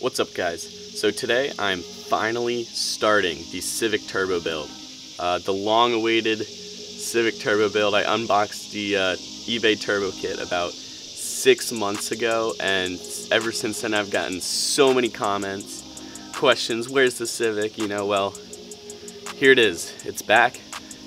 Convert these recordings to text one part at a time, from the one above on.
What's up, guys? So today I'm finally starting the Civic turbo build. The long-awaited Civic turbo build. I unboxed the eBay turbo kit about 6 months ago, and ever since then I've gotten so many comments, questions, where's the Civic? You know, well, here it is. It's back,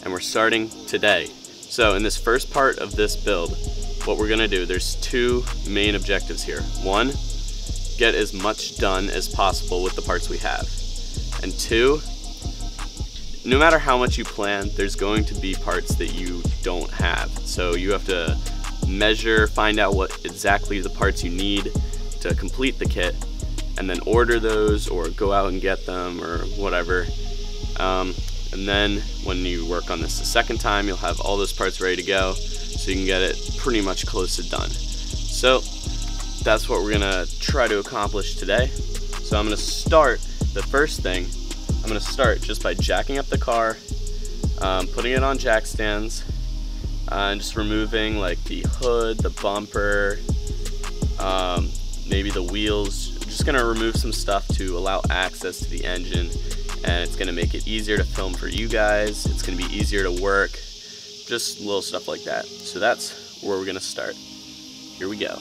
and we're starting today. So in this first part of this build, what we're gonna do, there's two main objectives here. One, get as much done as possible with the parts we have. And two, no matter how much you plan, there's going to be parts that you don't have. So you have to measure, find out what exactly the parts you need to complete the kit, and then order those or go out and get them or whatever. And then when you work on this the second time, you'll have all those parts ready to go, so you can get it pretty much close to done. So that's what we're gonna try to accomplish today. So I'm gonna start, the first thing, I'm gonna start just by jacking up the car, putting it on jack stands, and just removing like the hood, the bumper, maybe the wheels. I'm just gonna remove some stuff to allow access to the engine, and it's gonna make it easier to film for you guys. It's gonna be easier to work, just little stuff like that. So that's where we're gonna start. Here we go.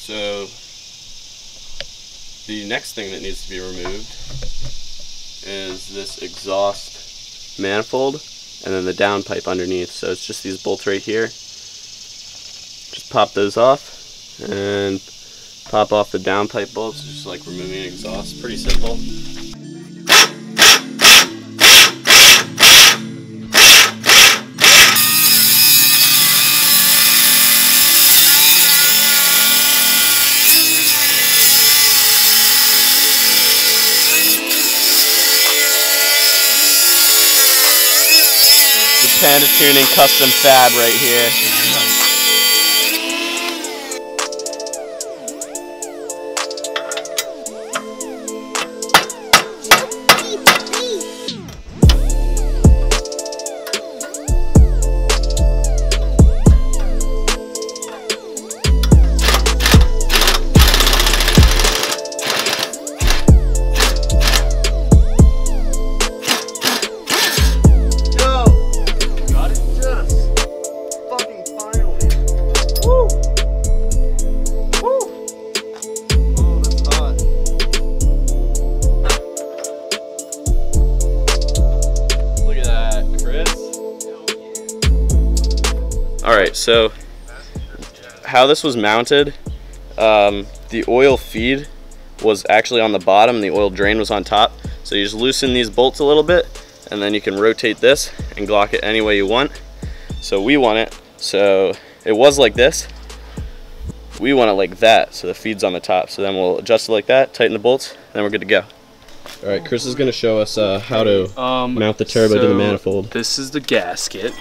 So the next thing that needs to be removed is this exhaust manifold and then the downpipe underneath. So it's just these bolts right here. Just pop those off and pop off the downpipe bolts, just like removing exhaust. Pretty simple. Panda Tuning custom fab right here. Alright, so how this was mounted, the oil feed was actually on the bottom, the oil drain was on top. So you just loosen these bolts a little bit, and then you can rotate this and glock it any way you want. So we want it, so it was like this. We want it like that, so the feed's on the top. So then we'll adjust it like that, tighten the bolts, and then we're good to go. Alright, Chris is going to show us how to mount the turbo to the manifold. This is the gasket.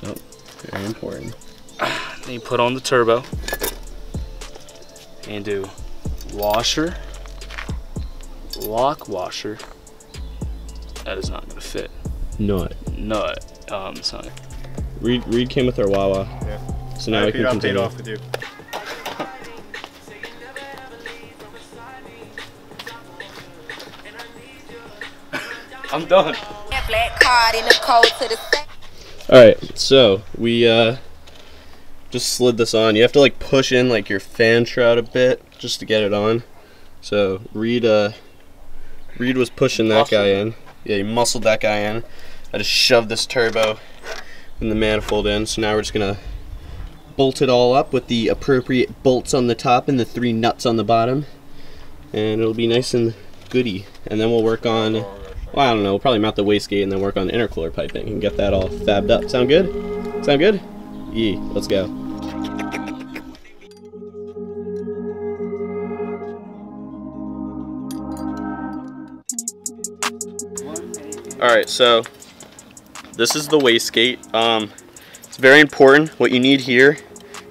Yep, very important. Then you put on the turbo and do washer, lock washer. That is not gonna fit. Nut. It's not. Reed came with our Wawa. Yeah. So now we can continue. Off with you. I'm done. Alright, so we just slid this on. You have to like push in like your fan shroud a bit just to get it on. So Reed was pushing that guy in. Yeah, he muscled that guy in. I just shoved this turbo and the manifold in. So now we're just gonna bolt it all up with the appropriate bolts on the top and the 3 nuts on the bottom, and it'll be nice and goody. And then we'll work on, well, I don't know, we'll probably mount the wastegate and then work on intercooler piping and get that all fabbed up. Sound good? Sound good? Yeah, let's go. Alright, so this is the wastegate. It's very important. What you need here,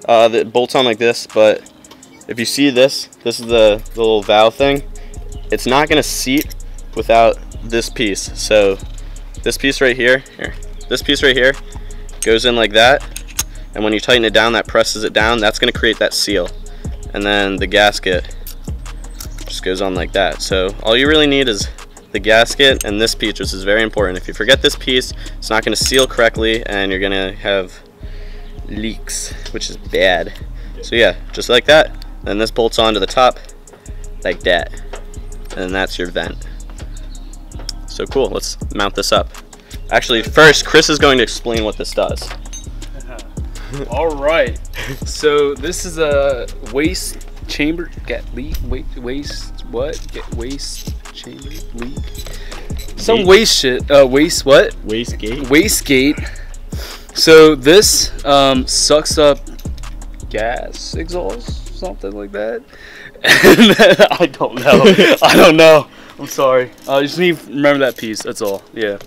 that bolts on like this, but if you see this is the little valve thing. It's not going to seat without this piece. So this piece right here, this piece right here goes in like that, and when you tighten it down, that presses it down. That's going to create that seal, and then the gasket just goes on like that. So all you really need is the gasket and this piece, which is very important. If you forget this piece, it's not going to seal correctly and you're going to have leaks, which is bad. So yeah, just like that. Then this bolts onto the top like that, and that's your vent. So cool, let's mount this up. Actually, first Chris is going to explain what this does. All right, so this is a waste chamber, waste chamber leak. Some waste shit. Waste what? Wastegate. Wastegate. So this sucks up gas exhaust, something like that. And I don't know. I don't know. I'm sorry. I just need to remember that piece. That's all. Yeah.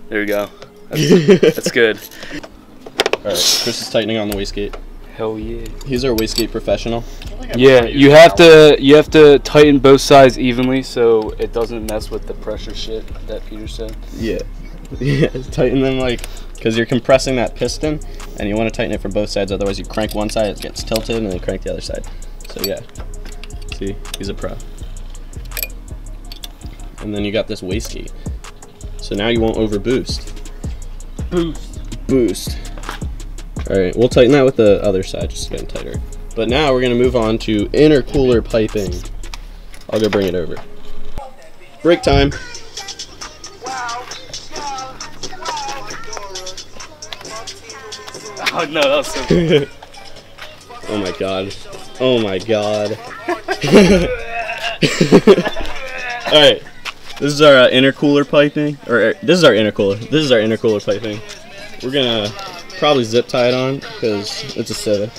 There you go. That's good. All right. Chris is tightening on the wastegate. Hell yeah. He's our wastegate professional. Yeah, you have to tighten both sides evenly so it doesn't mess with the pressure shit that Peter said. Yeah. Yeah, tighten them like, because you're compressing that piston and you want to tighten it from both sides, otherwise you crank one side, it gets tilted, and then crank the other side. So yeah. See, he's a pro. And then you got this wastegate. So now you won't overboost. Boost. Alright, we'll tighten that with the other side, just getting tighter. But now we're going to move on to intercooler piping. I'll go bring it over. Break time. Oh no, that was so good. Oh my god. Oh my god. Alright, this is our intercooler piping. Or this is our intercooler. This is our intercooler piping. We're going to probably zip tie it on because it's a Civic.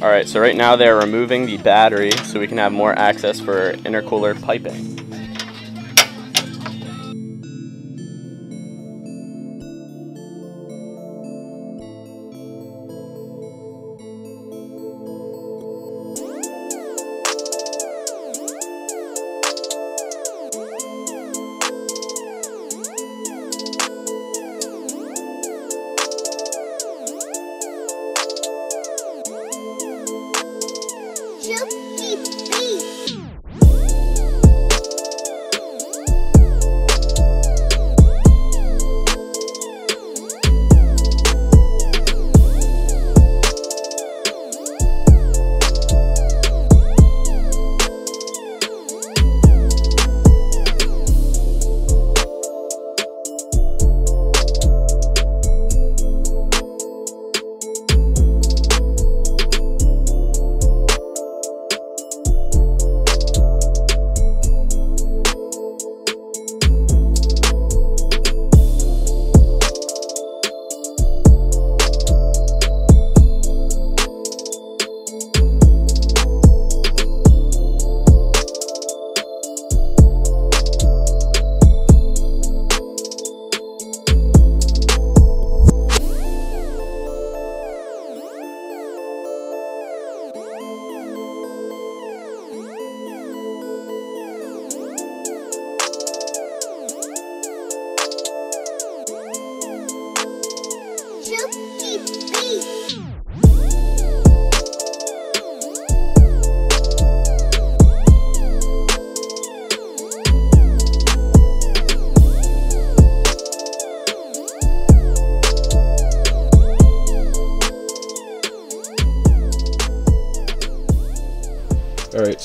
Alright, so right now they're removing the battery so we can have more access for intercooler piping.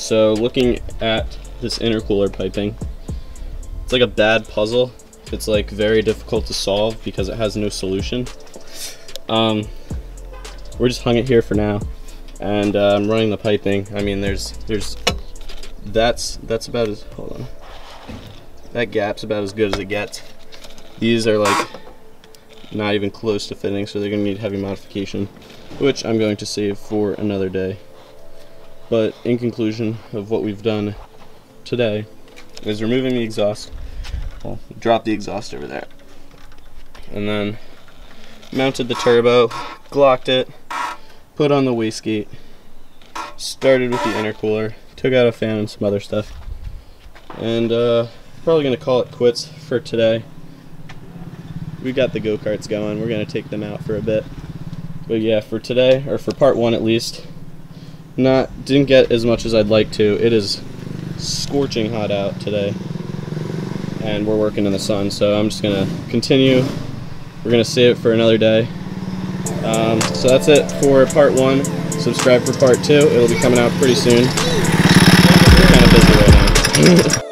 So looking at this intercooler piping, it's like a bad puzzle. It's like very difficult to solve because it has no solution. We're just hung it here for now, and I'm running the piping. I mean, that's about as, hold on. That gap's about as good as it gets. These are like not even close to fitting, so they're gonna need heavy modification, which I'm going to save for another day. But in conclusion of what we've done today is removing the exhaust. Well, drop the exhaust over there, and then mounted the turbo, glocked it, put on the wastegate, started with the intercooler, took out a fan and some other stuff, and probably gonna call it quits for today. We got the go-karts going. We're gonna take them out for a bit, but yeah, for today, or for part one at least, didn't get as much as I'd like to. It is scorching hot out today, and we're working in the sun, so I'm just gonna continue. We're gonna save it for another day. So that's it for part one. Subscribe for part two. It'll be coming out pretty soon. We're kind of busy right now.